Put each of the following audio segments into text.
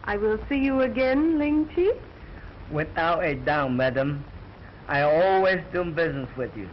I will see you again, Ling Chi? Without a doubt, madam. I always do business with you.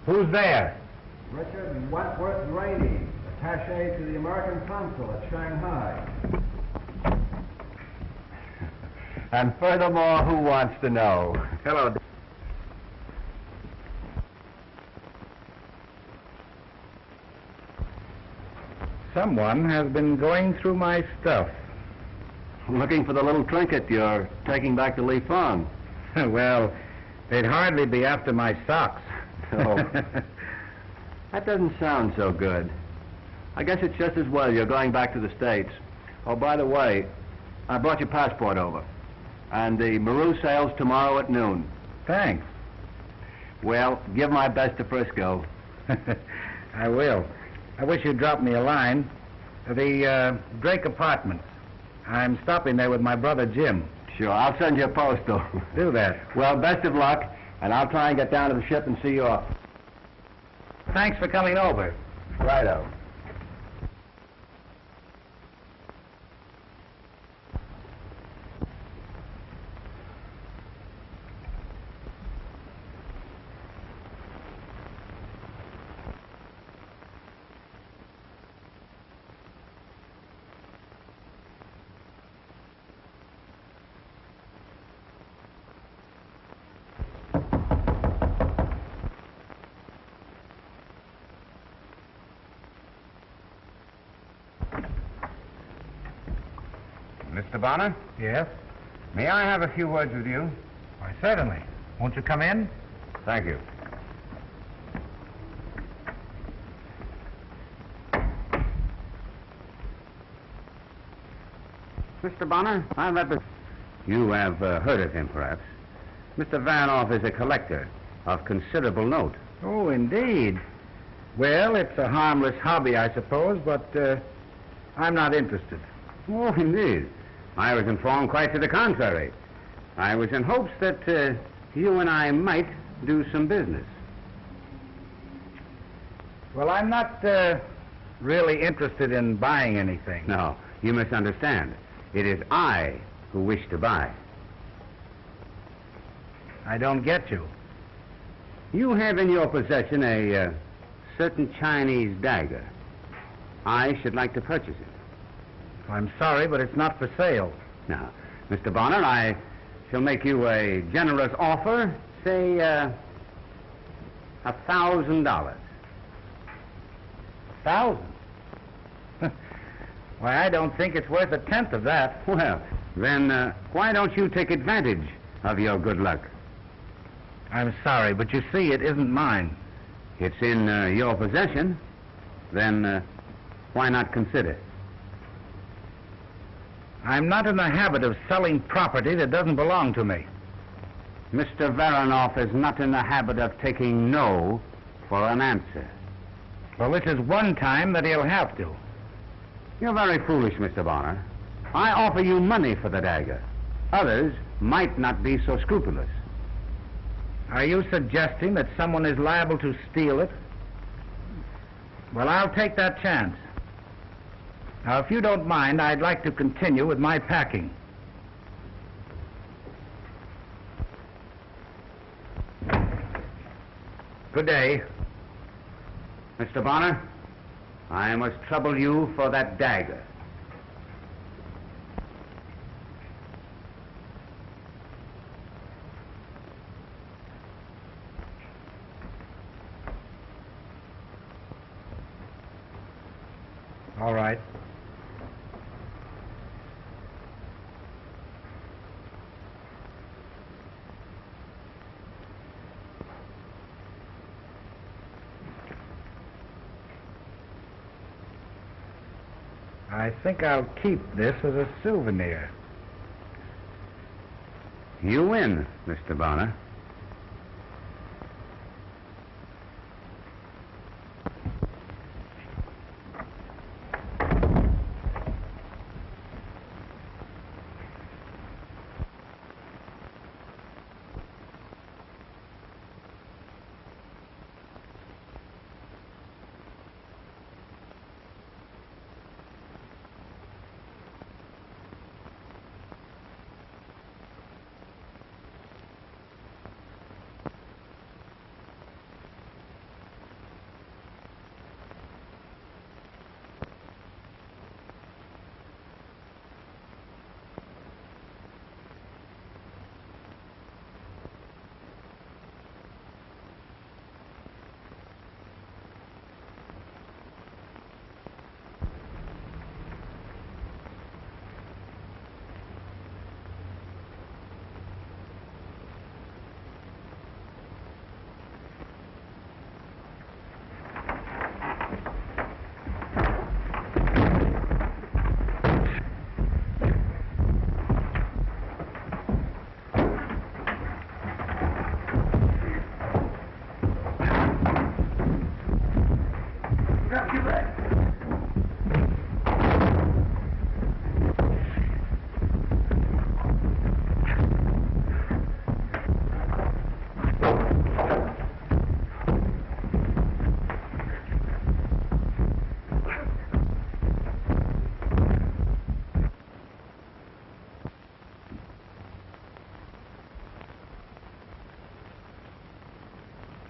Who's there? Richard Wentworth Rainey, attaché to the American consul at Shanghai. And furthermore, who wants to know? Hello. Someone has been going through my stuff. Looking for the little trinket you're taking back to Li Fang. Well, they'd hardly be after my socks. Oh. That doesn't sound so good. I guess it's just as well you're going back to the States. Oh, by the way, I brought your passport over. And the Maru sails tomorrow at noon. Thanks. Well, give my best to Frisco. I will. I wish you'd drop me a line. The Drake Apartments. I'm stopping there with my brother Jim. Sure, I'll send you a postal. Do that. Well, best of luck, and I'll try and get down to the ship and see you off. Thanks for coming over. Righto. Mr. Bonner? Yes? May I have a few words with you? Why, certainly. Won't you come in? Thank you. Mr. Bonner, I represent... You have heard of him, perhaps. Mr. Varanoff is a collector of considerable note. Oh, indeed. Well, it's a harmless hobby, I suppose, but I'm not interested. Oh, indeed. I was informed quite to the contrary. I was in hopes that you and I might do some business. Well, I'm not really interested in buying anything. No, you misunderstand. It is I who wish to buy. I don't get you. You have in your possession a certain Chinese dagger. I should like to purchase it. I'm sorry, but it's not for sale. Now, Mr. Bonner, I shall make you a generous offer, say, $1,000. 1,000? Why, I don't think it's worth a tenth of that. Well, then why don't you take advantage of your good luck? I'm sorry, but you see, it isn't mine. It's in your possession. Then why not consider? I'm not in the habit of selling property that doesn't belong to me. Mr. Varanoff is not in the habit of taking no for an answer. Well, this is one time that he'll have to. You're very foolish, Mr. Bonner. I offer you money for the dagger. Others might not be so scrupulous. Are you suggesting that someone is liable to steal it? Well, I'll take that chance. Now, if you don't mind, I'd like to continue with my packing. Good day. Mr. Bonner, I must trouble you for that dagger. All right. I think I'll keep this as a souvenir. You win, Mr. Bonner.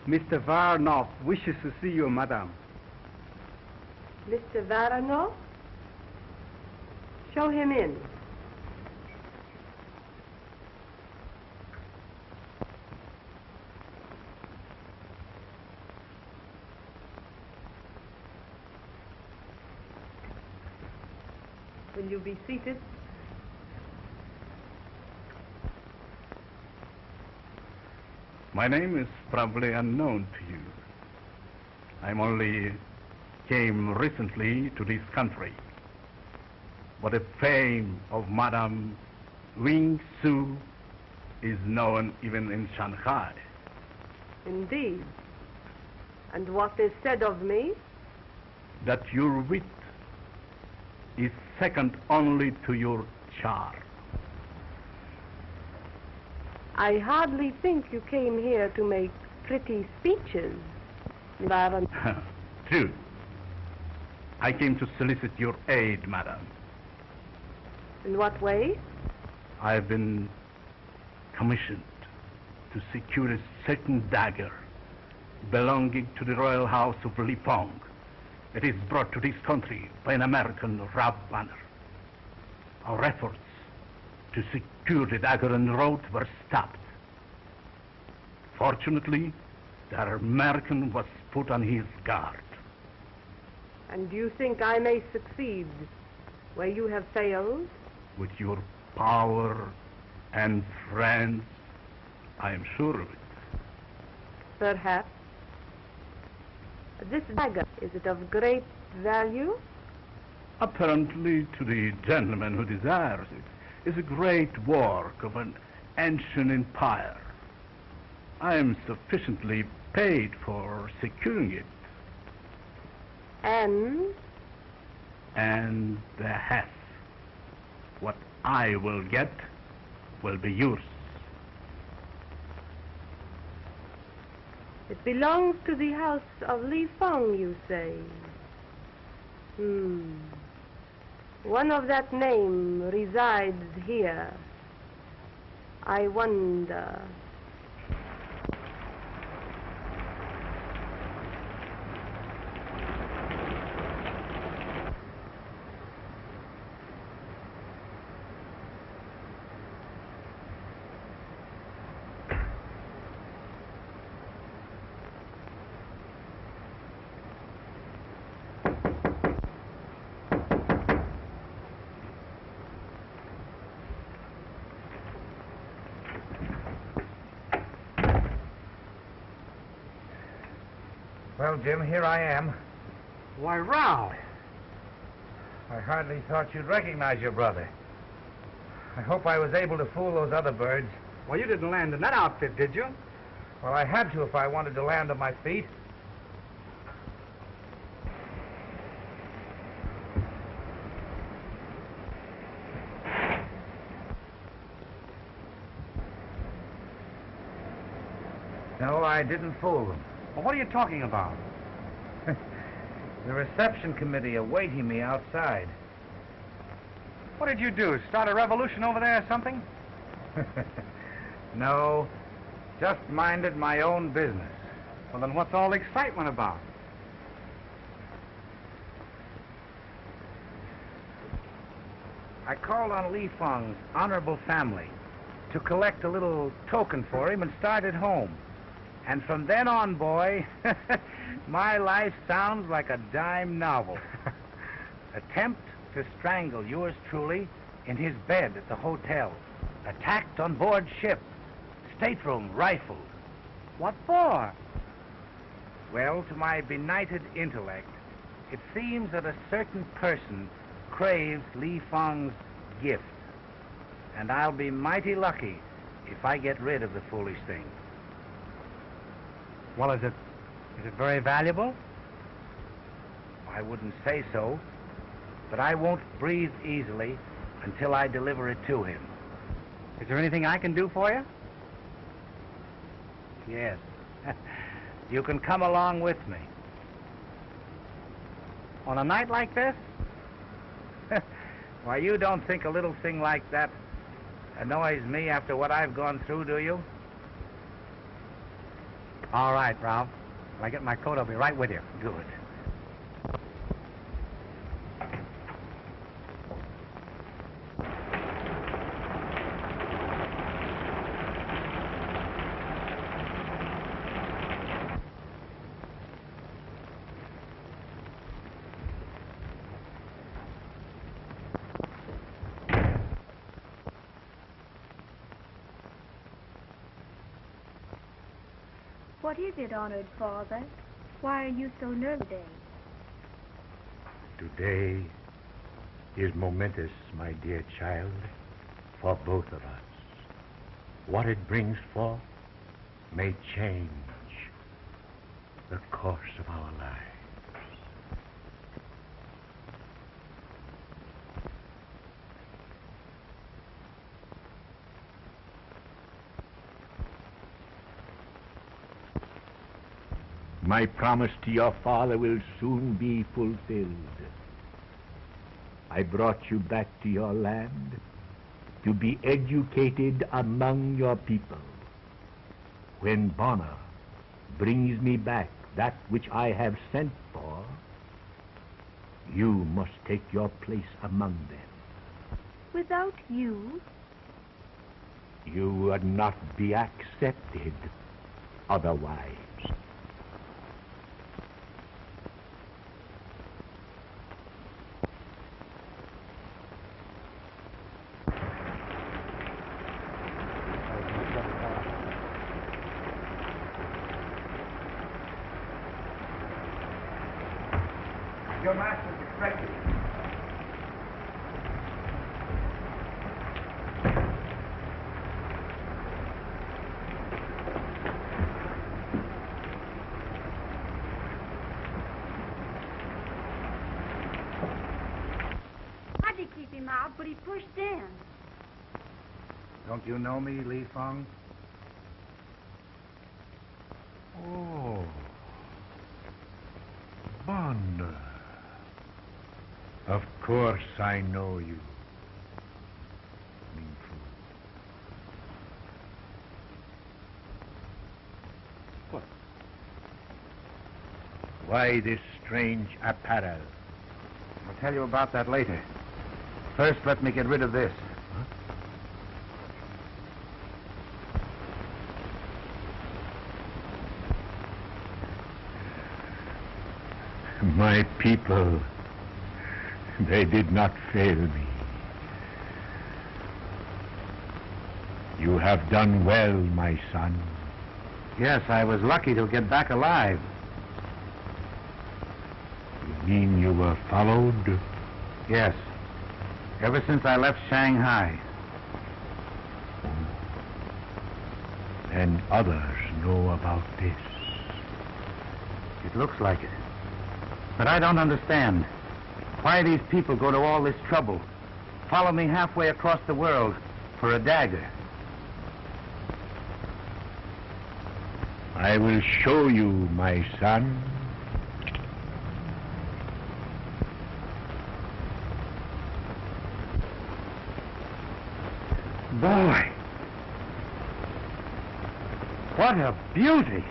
Mr. Varanoff wishes to see you, madam. Mr. Varanoff? Show him in. Will you be seated? My name is probably unknown to you. I'm only came recently to this country. But the fame of Madame Wing Su is known even in Shanghai. Indeed. And what is said of me? That your wit is second only to your charm. I hardly think you came here to make pretty speeches, Baron. True. I came to solicit your aid, madam. In what way? I've been commissioned to secure a certain dagger belonging to the royal house of Li Fong. It is brought to this country by an American rob banner. Our efforts to secure the dagger en route were stopped. Fortunately, the American was put on his guard. And do you think I may succeed where you have failed? With your power and friends, I am sure of it. Perhaps. This dagger, is it of great value? Apparently, to the gentleman who desires it, is a great work of an ancient empire. I am sufficiently paid for securing it. And the half. What I will get will be yours. it belongs to the house of Li Fong, you say? One of that name resides here. I wonder. Well, Jim, here I am. Why, Ralph. I hardly thought you'd recognize your brother. I hope I was able to fool those other birds. Well, you didn't land in that outfit, did you? Well, I had to if I wanted to land on my feet. No, I didn't fool them. Well, what are you talking about? The reception committee awaiting me outside. What did you do? Start a revolution over there or something? No, just minded my own business. Well, then what's all the excitement about? I called on Li Fong's honorable family to collect a little token for him and start at home. And from then on, boy, my life sounds like a dime novel. Attempt to strangle yours truly in his bed at the hotel. Attacked on board ship. Stateroom rifled. What for? Well, to my benighted intellect, it seems that a certain person craves Li Fong's gift. And I'll be mighty lucky if I get rid of the foolish thing. Well, is it very valuable? I wouldn't say so, but I won't breathe easily until I deliver it to him. Is there anything I can do for you? Yes. You can come along with me. On a night like this? Why, you don't think a little thing like that annoys me after what I've gone through, do you? All right, Ralph. When I get my coat, I'll be right with you. Good. What is it, honored father? Why are you so nervous today? Today is momentous, my dear child, for both of us. What it brings forth may change the course of our lives. My promise to your father will soon be fulfilled. I brought you back to your land to be educated among your people. When Bonner brings me back that which I have sent for, you must take your place among them. Without you? You would not be accepted otherwise. Your master's expected. I did keep him out, but he pushed in. Don't you know me, Li Fong? Oh, Bonner. Of course I know you. Ming Fu. What? Why this strange apparel? I'll tell you about that later. First, let me get rid of this. My people, they did not fail me. You have done well, my son. Yes, I was lucky to get back alive. You mean you were followed? Yes. Ever since I left Shanghai. And others know about this. It looks like it. But I don't understand. Why these people go to all this trouble? Follow me halfway across the world for a dagger. I will show you, my son. Boy! What a beauty!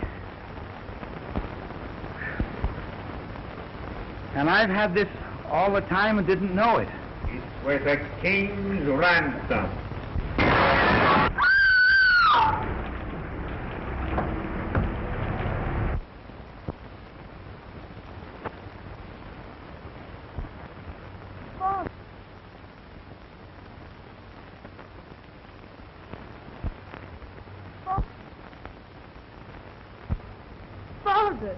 And I've had this all the time and didn't know it. It was a king's ransom. Father!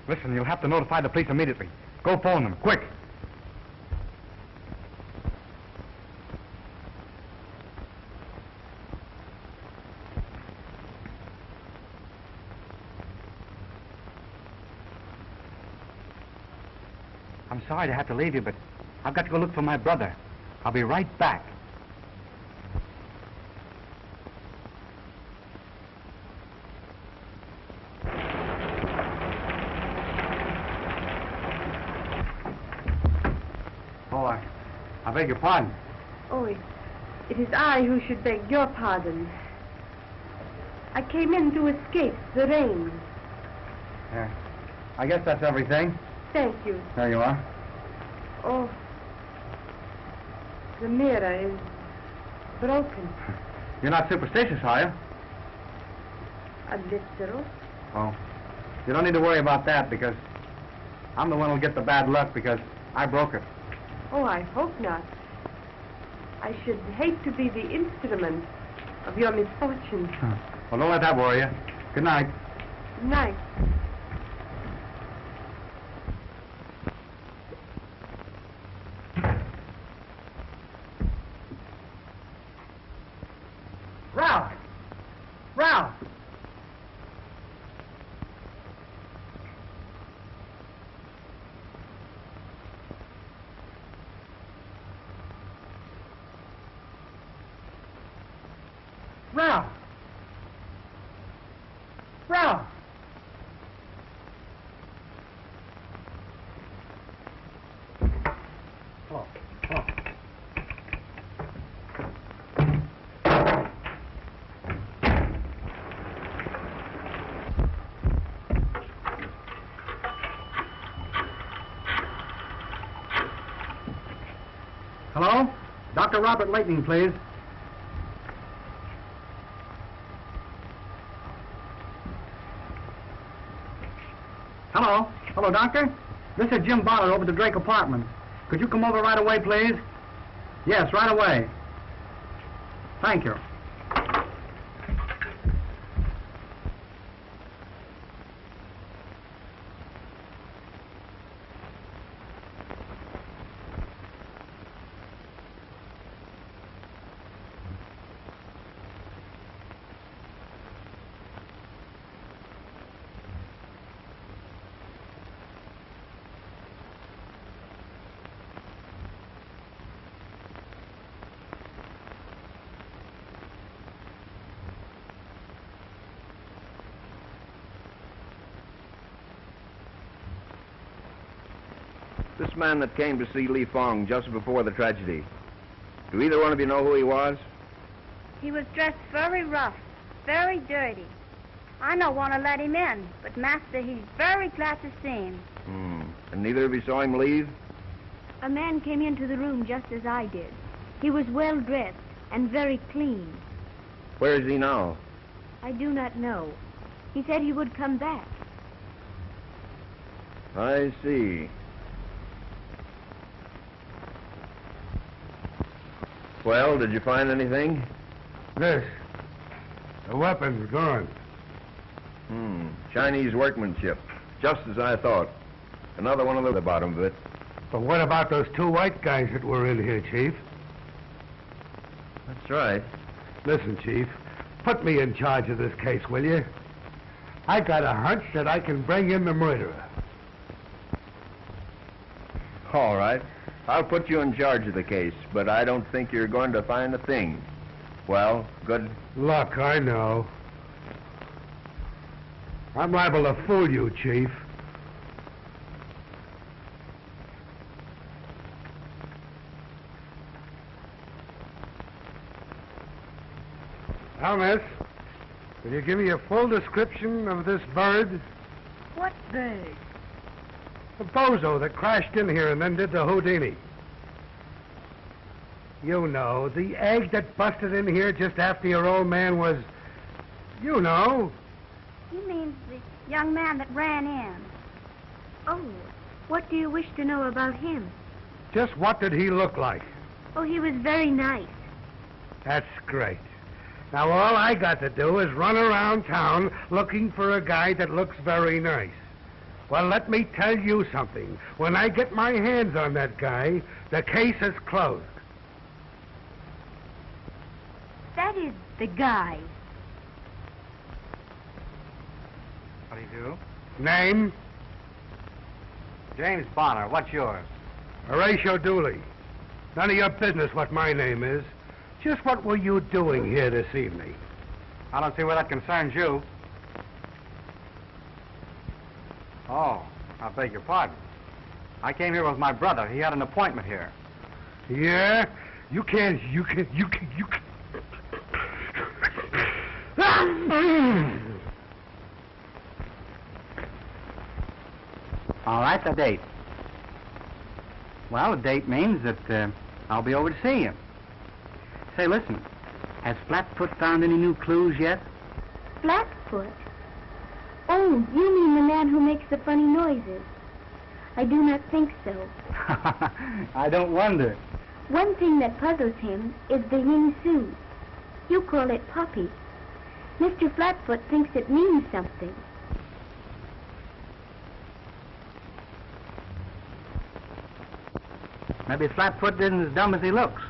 Listen, you'll have to notify the police immediately. Go phone them, quick. I'm sorry to have to leave you, but I've got to go look for my brother. I'll be right back. Oh, I beg your pardon. Oh, it is I who should beg your pardon. I came in to escape the rain. Yeah. I guess that's everything. Thank you. There you are. Oh, the mirror is broken. You're not superstitious, are you? A little. Oh. You don't need to worry about that because I'm the one who'll get the bad luck because I broke it. Oh, I hope not. I should hate to be the instrument of your misfortune. Well, don't let that worry you. Good night. Good night. Ralph! Ralph! Ralph! Ralph! Oh, oh. Hello? Dr. Robert Lightning, please. Hello? Hello, Doctor? This is Jim Bonner over at the Drake apartment. Could you come over right away, please? Yes, right away. Thank you. This man that came to see Li Fong just before the tragedy, do either one of you know who he was? He was dressed very rough, very dirty. I don't want to let him in, but Master, he's very glad to see him. And neither of you saw him leave? A man came into the room just as I did. He was well dressed and very clean. Where is he now? I do not know. He said he would come back. I see. Well, did you find anything? This. The weapon's gone. Chinese workmanship. Just as I thought. Another one of the bottom of it. But what about those two white guys that were in here, Chief? That's right. Listen, Chief. Put me in charge of this case, will you? I got a hunch that I can bring in the murderer. All right. I'll put you in charge of the case, but I don't think you're going to find a thing. Well, good luck, I know. I'm liable to fool you, Chief. Now, miss, will you give me a full description of this bird? What bird? The bozo that crashed in here and then did the Houdini. You know, the egg that busted in here just after your old man was... You know. You mean the young man that ran in? Oh, what do you wish to know about him? Just what did he look like? Oh, he was very nice. That's great. Now, all I got to do is run around town looking for a guy that looks very nice. Well, let me tell you something. When I get my hands on that guy, the case is closed. That is the guy. How do you do? Name? James Bonner. What's yours? Horatio Dooley. None of your business what my name is. Just what were you doing here this evening? I don't see where that concerns you. Oh, I beg your pardon. I came here with my brother. He had an appointment here. Yeah? You can't... All right, the date. Well, the date means that I'll be over to see you. Say, listen, has Flatfoot found any new clues yet? Flatfoot? Oh, you mean the man who makes the funny noises? I do not think so. I don't wonder. One thing that puzzles him is the Ying Su. You call it poppy. Mr. Flatfoot thinks it means something. Maybe Flatfoot isn't as dumb as he looks.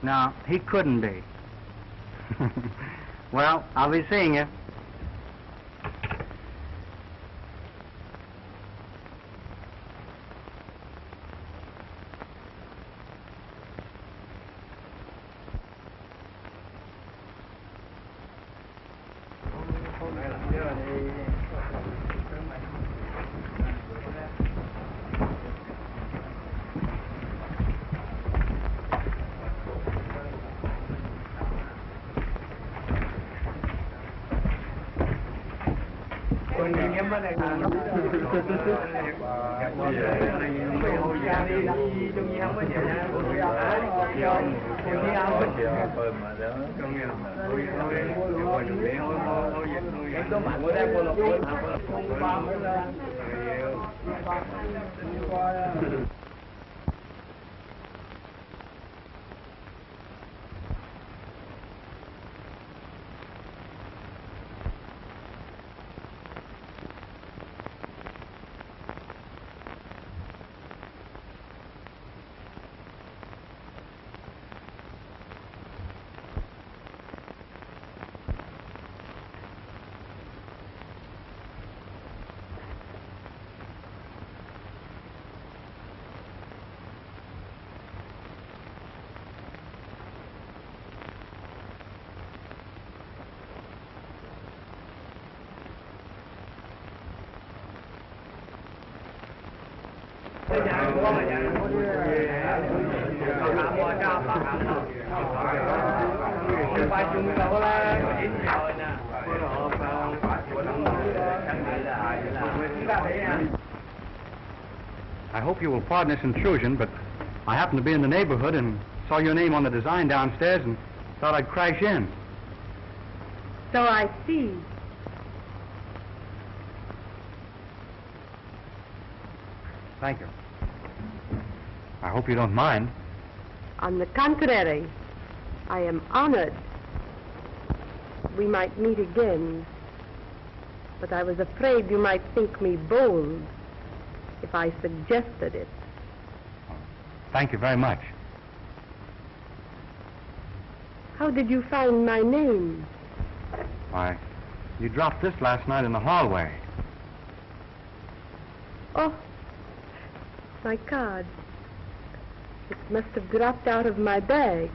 No, he couldn't be. Well, I'll be seeing you. I hope you will pardon this intrusion, but I happened to be in the neighborhood and saw your name on the design downstairs and thought I'd crash in. So I see. Thank you. I hope you don't mind. On the contrary, I am honored. We might meet again, but I was afraid you might think me bold if I suggested it. Thank you very much. How did you find my name? Why, you dropped this last night in the hallway. Oh, my card. It must have dropped out of my bag.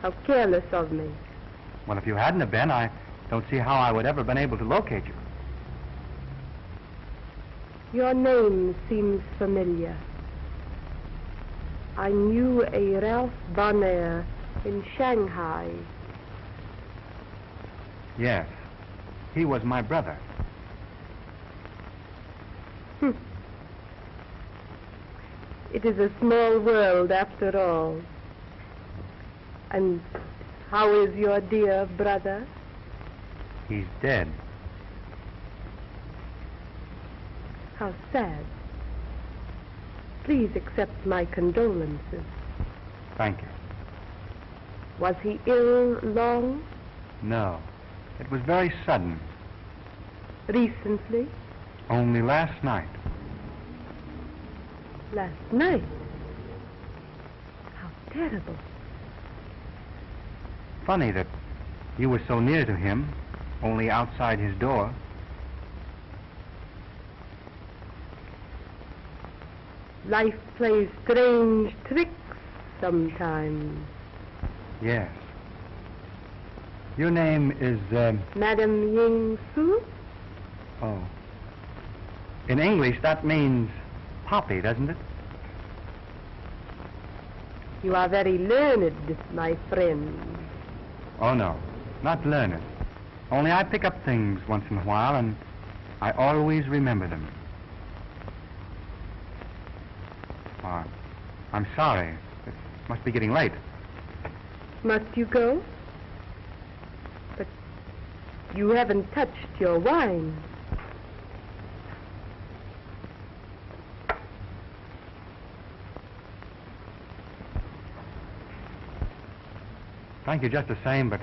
How careless of me. Well, if you hadn't have been, I don't see how I would ever have been able to locate you. Your name seems familiar. I knew a Ralph Bonner in Shanghai. Yes, he was my brother. It is a small world after all. And how is your dear brother? He's dead. How sad. Please accept my condolences. Thank you. Was he ill long? No, it was very sudden. Recently? Only last night. Last night? How terrible. Funny that you were so near to him, only outside his door. Life plays strange tricks sometimes. Yes. Your name is, Madame Ying Su? Oh. In English, that means poppy, doesn't it? You are very learned, my friend. Oh, no. Not learned. Only I pick up things once in a while, and I always remember them. Oh, I'm sorry. It must be getting late. Must you go? But you haven't touched your wine. Thank you just the same, but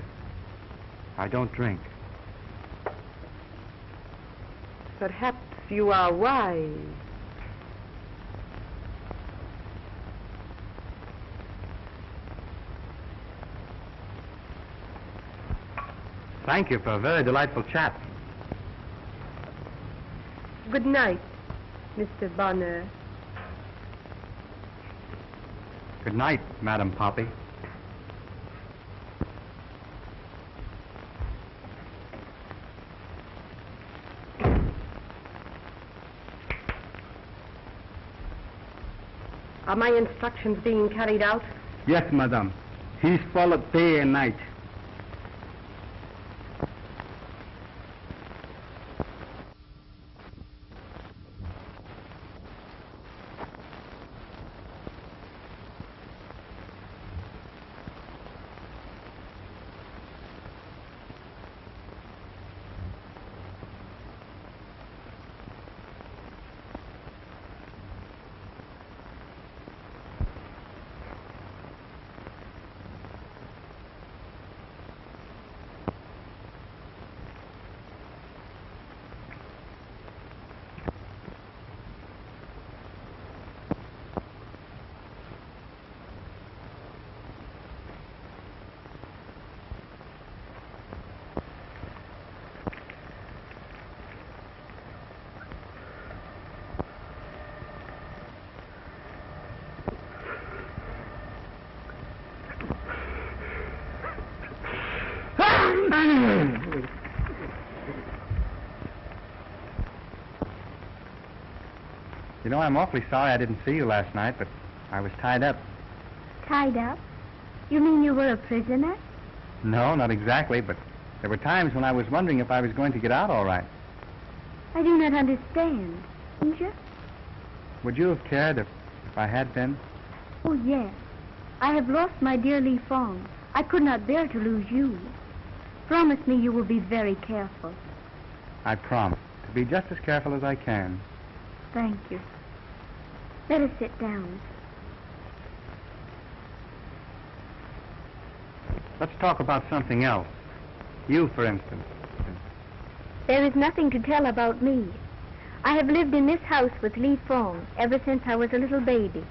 I don't drink. Perhaps you are wise. Thank you for a very delightful chat. Good night, Mr. Bonner. Good night, Madam Poppy. Are my instructions being carried out? Yes, madam. He's followed day and night. You know, I'm awfully sorry I didn't see you last night, but I was tied up. Tied up? You mean you were a prisoner? No, not exactly, but there were times when I was wondering if I was going to get out all right. I do not understand. Didn't you? Would you have cared if I had been? Oh, yes. I have lost my dear Li Fong. I could not bear to lose you. Promise me you will be very careful. I promise to be just as careful as I can. Thank you. Let us sit down. Let's talk about something else. You, for instance. There is nothing to tell about me. I have lived in this house with Li Fong ever since I was a little baby.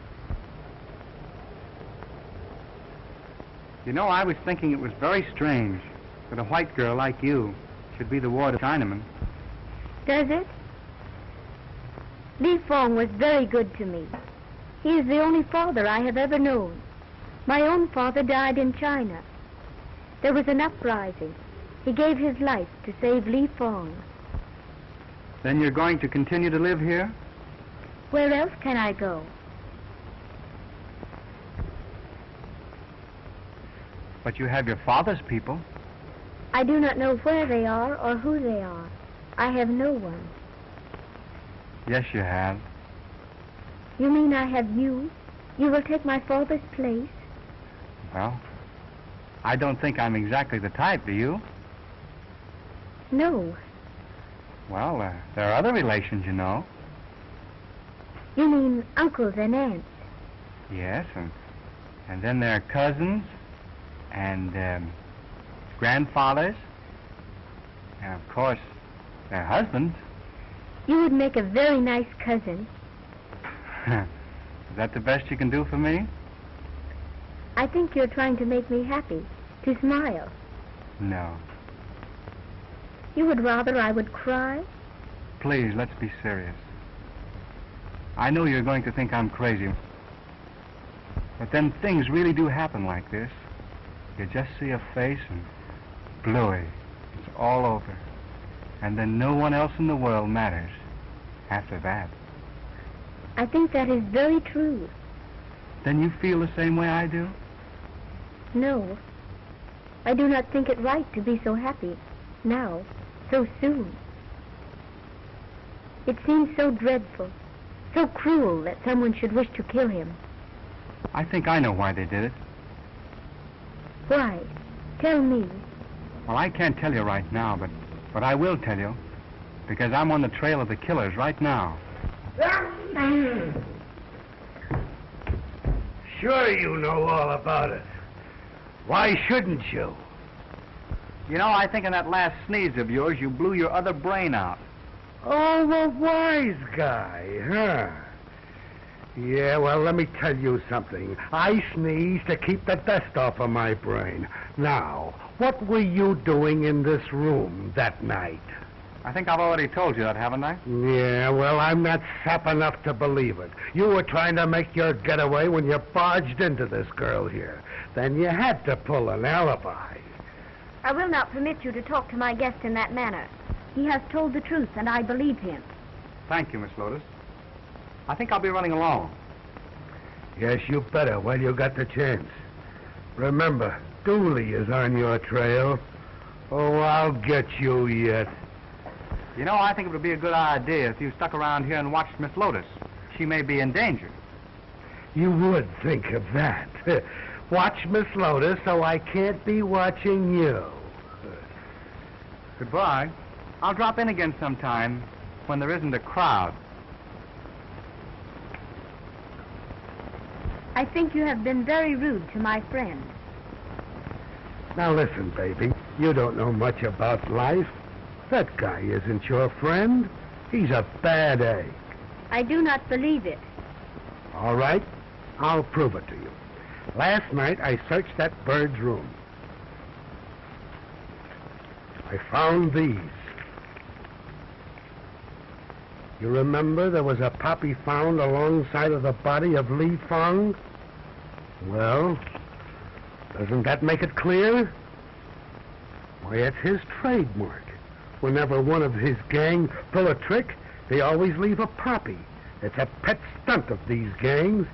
You know, I was thinking it was very strange that a white girl like you should be the ward of Chinaman. Does it? Li Fong was very good to me. He is the only father I have ever known. My own father died in China. There was an uprising. He gave his life to save Li Fong. Then you're going to continue to live here? Where else can I go? But you have your father's people. I do not know where they are or who they are. I have no one. Yes, you have. You mean I have you? You will take my father's place? Well, I don't think I'm exactly the type, do you? No. Well, there are other relations, you know. You mean uncles and aunts? Yes, and then there are cousins and grandfathers. And, of course, their husbands. You would make a very nice cousin. Is that the best you can do for me? I think you're trying to make me happy, to smile. No. You would rather I would cry? Please, let's be serious. I know you're going to think I'm crazy. But then things really do happen like this. You just see a face and bluey. It's all over. And then no one else in the world matters after that. I think that is very true. Then you feel the same way I do? No. I do not think it right to be so happy now, so soon. It seems so dreadful, so cruel that someone should wish to kill him. I think I know why they did it. Why? Tell me. Well, I can't tell you right now, but I will tell you, because I'm on the trail of the killers right now. Sure you know all about it. Why shouldn't you? You know, I think in that last sneeze of yours, you blew your other brain out. Oh, the wise guy, huh? Yeah, well, let me tell you something. I sneeze to keep the dust off of my brain. Now, what were you doing in this room that night? I think I've already told you that, haven't I? Yeah, well, I'm not sap enough to believe it. You were trying to make your getaway when you barged into this girl here. Then you had to pull an alibi. I will not permit you to talk to my guest in that manner. He has told the truth, and I believe him. Thank you, Miss Lotus. I think I'll be running along. Yes, you better while you got the chance. Remember, Dooley is on your trail. Oh, I'll get you yet. You know, I think it would be a good idea if you stuck around here and watched Miss Lotus. She may be in danger. You would think of that. Watch Miss Lotus so I can't be watching you. Goodbye. I'll drop in again sometime when there isn't a crowd. I think you have been very rude to my friend. Now listen, baby. You don't know much about life. That guy isn't your friend. He's a bad egg. I do not believe it. All right, I'll prove it to you. Last night, I searched that bird's room. I found these. You remember there was a poppy found alongside of the body of Li Fong? Well, doesn't that make it clear? Why, it's his trademark. Whenever one of his gang pull a trick, they always leave a poppy. It's a pet stunt of these gangs.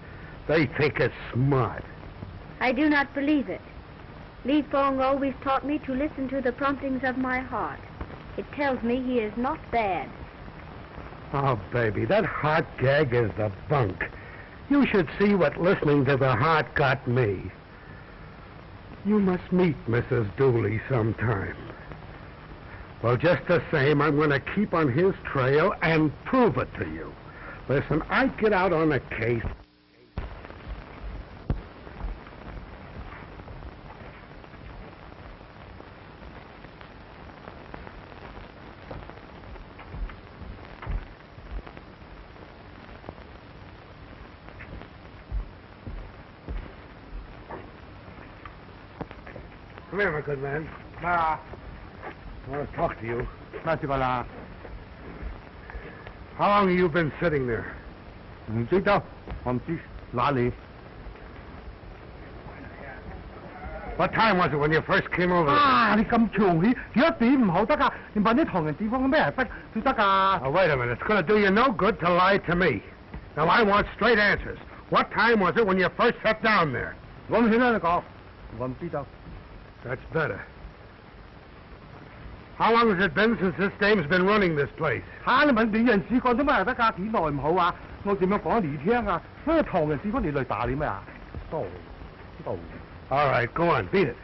They think it's smart. I do not believe it. Li Fong always taught me to listen to the promptings of my heart. It tells me he is not bad. Oh, baby, that heart gag is the bunk. You should see what listening to the heart got me. You must meet Mrs. Dooley sometime. Well, just the same, I'm going to keep on his trail and prove it to you. Listen, I get out on a case. Come here, my good man. I want to talk to you. How long have you been sitting there? What time was it when you first came over? Oh, wait a minute. It's going to do you no good to lie to me. Now, I want straight answers. What time was it when you first sat down there? That's better. How long has it been since this dame's been running this place? All right, go on, beat it.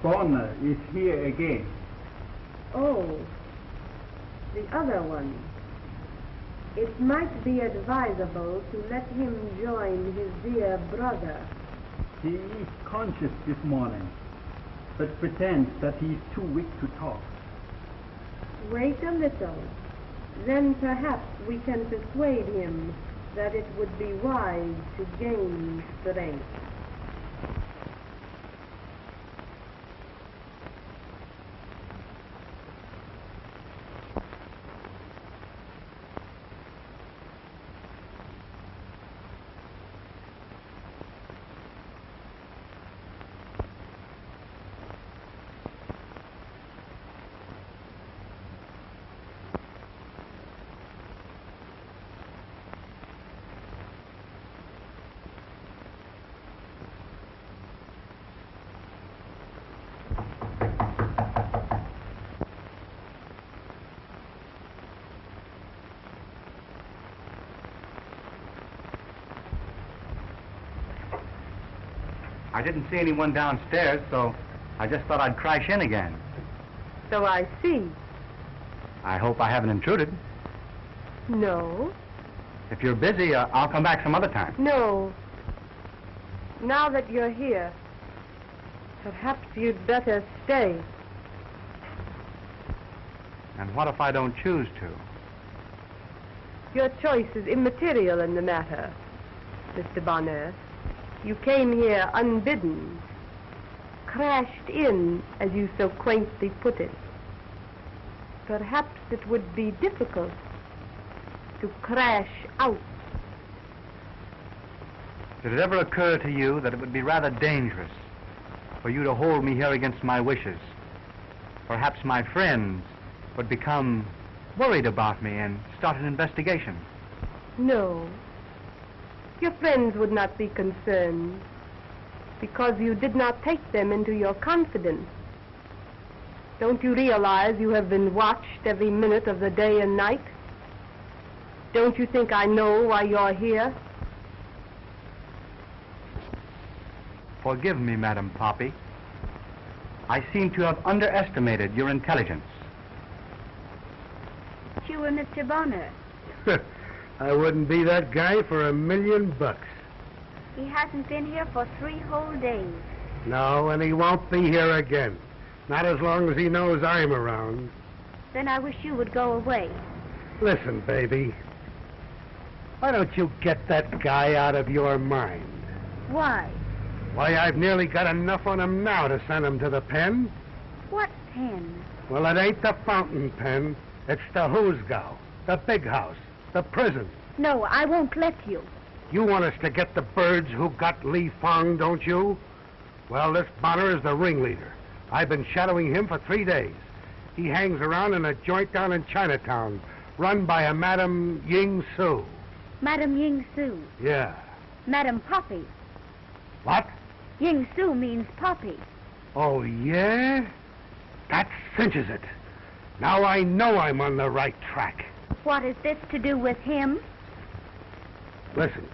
Bonner is here again. Oh, the other one. It might be advisable to let him join his dear brother. He is conscious this morning, but pretends that he is too weak to talk. Wait a little. Then perhaps we can persuade him that it would be wise to gain strength. I didn't see anyone downstairs, so I just thought I'd crash in again. So I see. I hope I haven't intruded. No. If you're busy, I'll come back some other time. No. Now that you're here, perhaps you'd better stay. And what if I don't choose to? Your choice is immaterial in the matter, Mr. Bonner. You came here unbidden, crashed in, as you so quaintly put it. Perhaps it would be difficult to crash out. Did it ever occur to you that it would be rather dangerous for you to hold me here against my wishes? Perhaps my friends would become worried about me and start an investigation. No. Your friends would not be concerned because you did not take them into your confidence. Don't you realize you have been watched every minute of the day and night? Don't you think I know why you're here? Forgive me, Madam Poppy. I seem to have underestimated your intelligence. You were Mr. Bonner. I wouldn't be that guy for $1,000,000. He hasn't been here for 3 whole days. No, and he won't be here again. Not as long as he knows I'm around. Then I wish you would go away. Listen, baby. Why don't you get that guy out of your mind? Why? Why, I've nearly got enough on him now to send him to the pen. What pen? Well, it ain't the fountain pen. It's the Hoosgow, the big house, the prison. No, I won't let you. You want us to get the birds who got Li Fong, don't you? Well, this Bonner is the ringleader. I've been shadowing him for 3 days. He hangs around in a joint down in Chinatown, run by a Madame Ying Su. Madam Ying Su. Yeah. Madam Poppy. What? Ying Su means Poppy. Oh, yeah? That cinches it. Now I know I'm on the right track. What has this to do with him? Listen,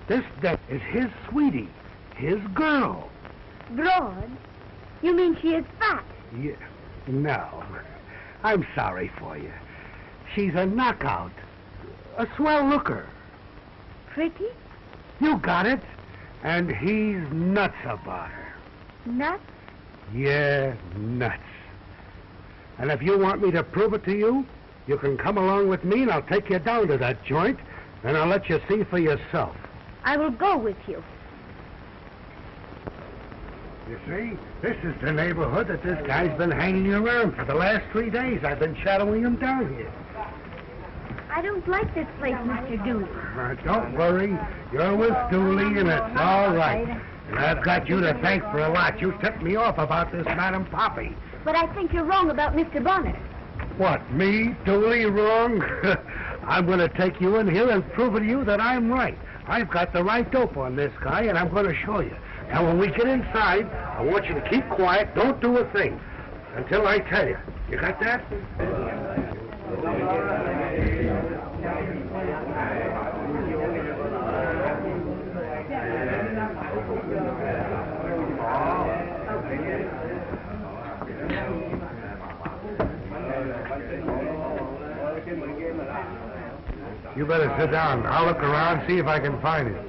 this debt is his sweetie, his girl. Broad? You mean she is fat? Yeah. No. I'm sorry for you. She's a knockout. A swell looker. Pretty? You got it. And he's nuts about her. Nuts? Yeah, nuts. And if you want me to prove it to you, you can come along with me and I'll take you down to that joint and I'll let you see for yourself. I will go with you. You see, this is the neighborhood that this guy's been hanging around for the last 3 days. I've been shadowing him down here. I don't like this place, Mr. Dooley. Don't worry. You're with Dooley and it's all right. And I've got you to thank for a lot. You tipped me off about this Madam Poppy. But I think you're wrong about Mr. Bonner. What, me, Dooley, wrong? I'm going to take you in here and prove to you that I'm right. I've got the right dope on this guy, and I'm going to show you. Now, when we get inside, I want you to keep quiet. Don't do a thing until I tell you. You got that? You better sit down. I'll look around, see if I can find it.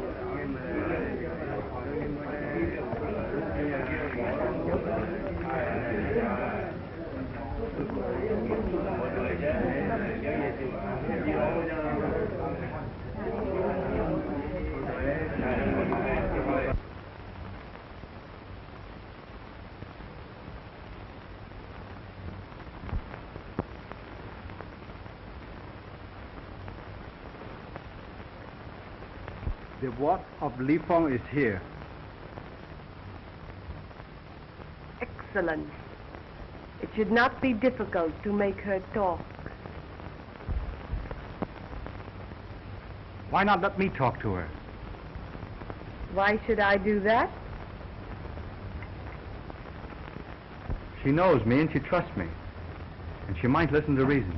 The wife of Li Fong is here. Excellent. It should not be difficult to make her talk. Why not let me talk to her? Why should I do that? She knows me and she trusts me. And she might listen to reason.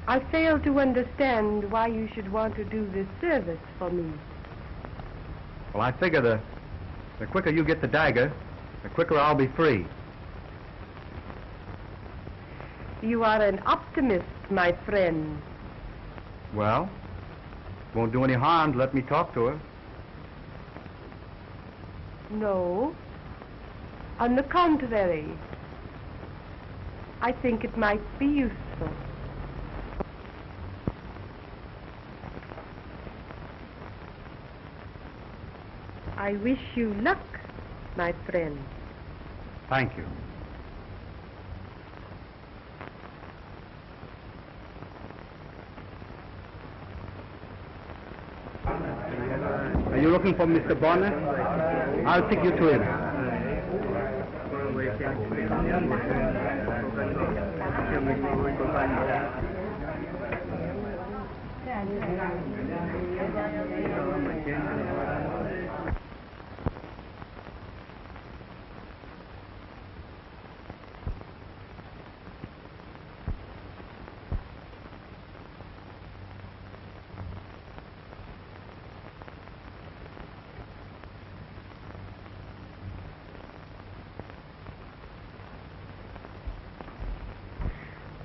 I fail to understand why you should want to do this service for me. Well, I figure the The quicker you get the dagger, the quicker I'll be free. You are an optimist, my friend. Well, won't do any harm to let me talk to her. No. On the contrary, I think it might be useful. I wish you luck, my friend. Thank you. Are you looking for Mr. Bonner? I'll take you to him.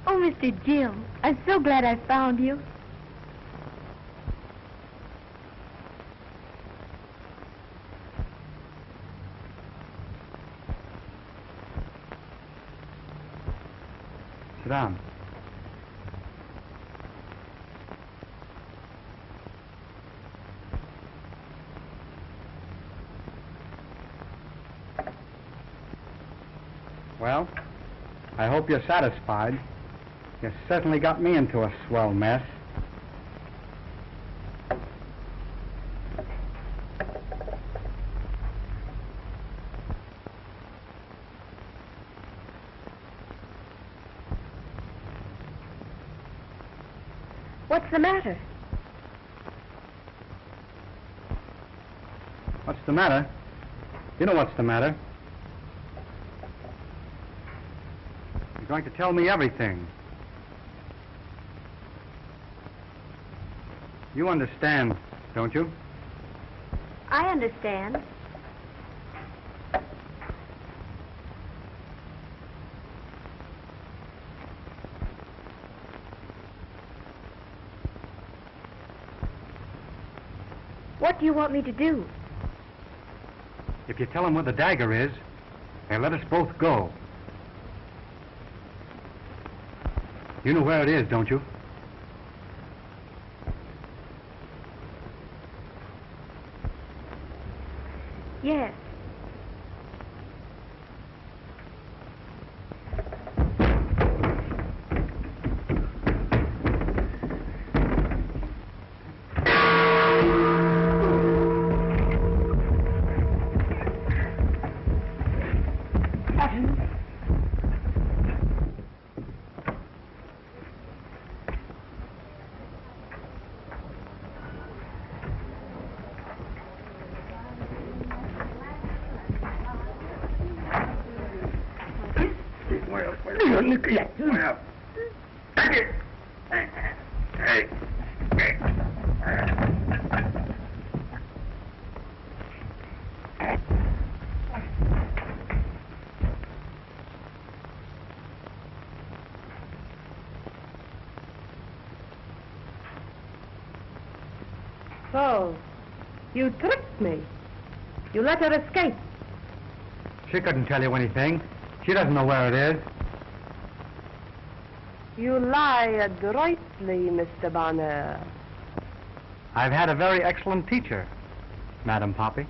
Oh, Mr. Jim, I'm so glad I found you. Sit down. Well, I hope you're satisfied. You certainly got me into a swell mess. What's the matter? What's the matter? You know what's the matter. You're going to tell me everything. You understand, don't you? I understand. What do you want me to do? If you tell them where the dagger is, they'll let us both go. You know where it is, don't you? Yes. So, you tricked me. You let her escape. She couldn't tell you anything. She doesn't know where it is. You lie adroitly, Mr. Bonner. I've had a very excellent teacher, Madam Poppy.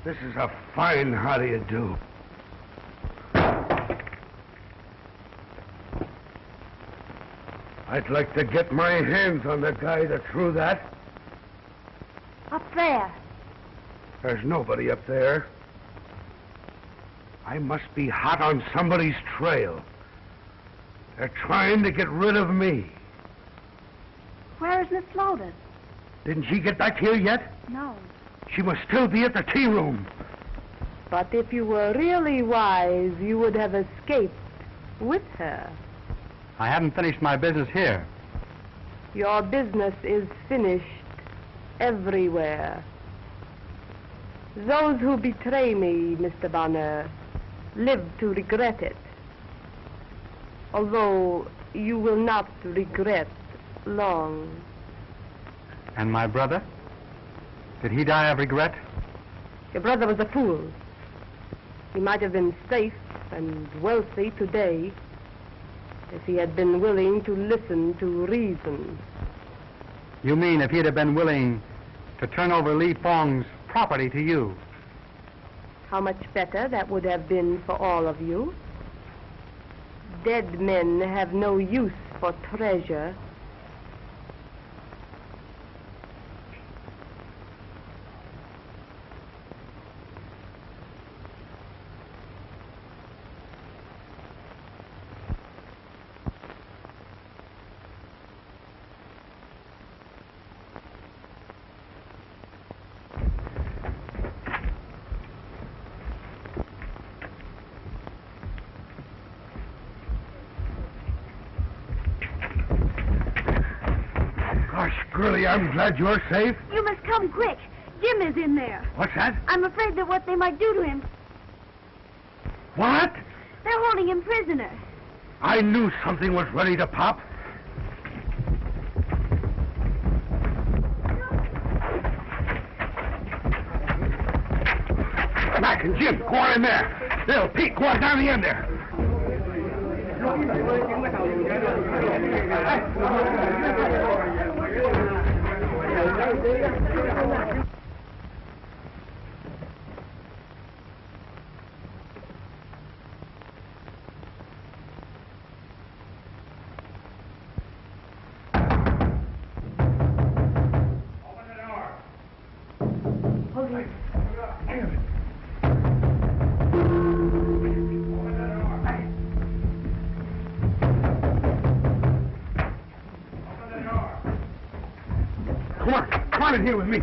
This is a fine how do you do. I'd like to get my hands on the guy that threw that. Up there. There's nobody up there. I must be hot on somebody's trail. They're trying to get rid of me. Where is Miss Lotus? Didn't she get back here yet? No. She must still be at the tea room. But if you were really wise, you would have escaped with her. I haven't finished my business here. Your business is finished everywhere. Those who betray me, Mr. Bonner, live to regret it. Although you will not regret long. And my brother? Did he die of regret? Your brother was a fool. He might have been safe and wealthy today if he had been willing to listen to reason. You mean if he'd have been willing to turn over Li Fong's property to you? How much better that would have been for all of you. Dead men have no use for treasure. Girlie, I'm glad you're safe. You must come quick. Jim is in there. What's that? I'm afraid that what they might do to him. What? They're holding him prisoner. I knew something was ready to pop. Mac and Jim, go on in there. Bill, Pete, go on down the end there. Come on in here with me.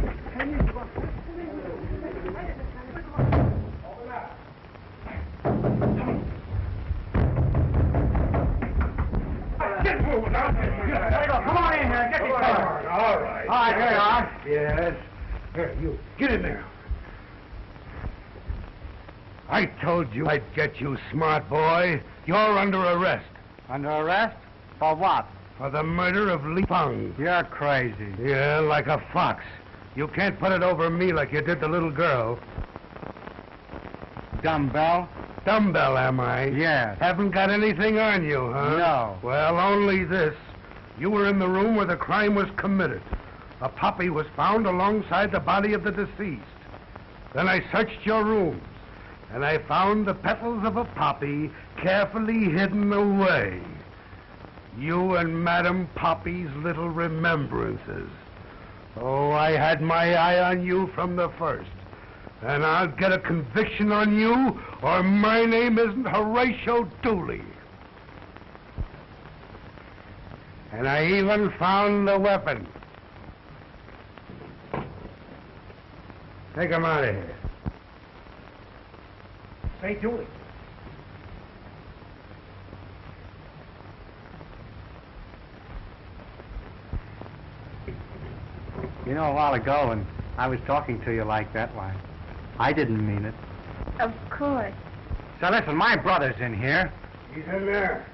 Get moving now. Come on in here. Get these fellas. All right. All right, here you are. Yes. Here, you. Get in there. I told you I'd get you, smart boy. You're under arrest. Under arrest? For what? For the murder of Li Fong. You're crazy. Yeah, like a fox. You can't put it over me like you did the little girl. Dumbbell? Dumbbell, am I? Yes. Haven't got anything on you, huh? No. Well, only this. You were in the room where the crime was committed. A poppy was found alongside the body of the deceased. Then I searched your rooms, and I found the petals of a poppy carefully hidden away. You and Madame Poppy's little remembrances. Oh, I had my eye on you from the first. And I'll get a conviction on you, or my name isn't Horatio Dooley. And I even found the weapon. Take him out of here. Say, Dooley. You know, a while ago when I was talking to you like that, why, I didn't mean it. Of course. So listen, my brother's in here. He's in there.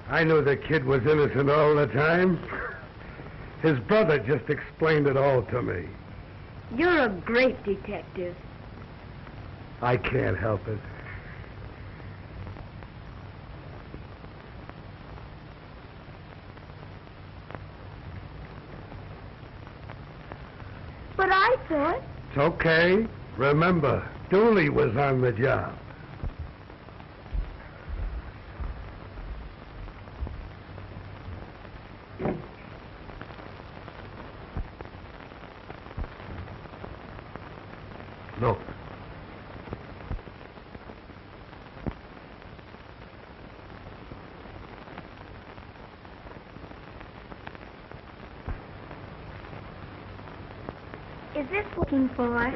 I knew the kid was innocent all the time. His brother just explained it all to me. You're a great detective. I can't help it. But I thought... It's okay. Remember, Dooley was on the job. Look. Is this looking for us?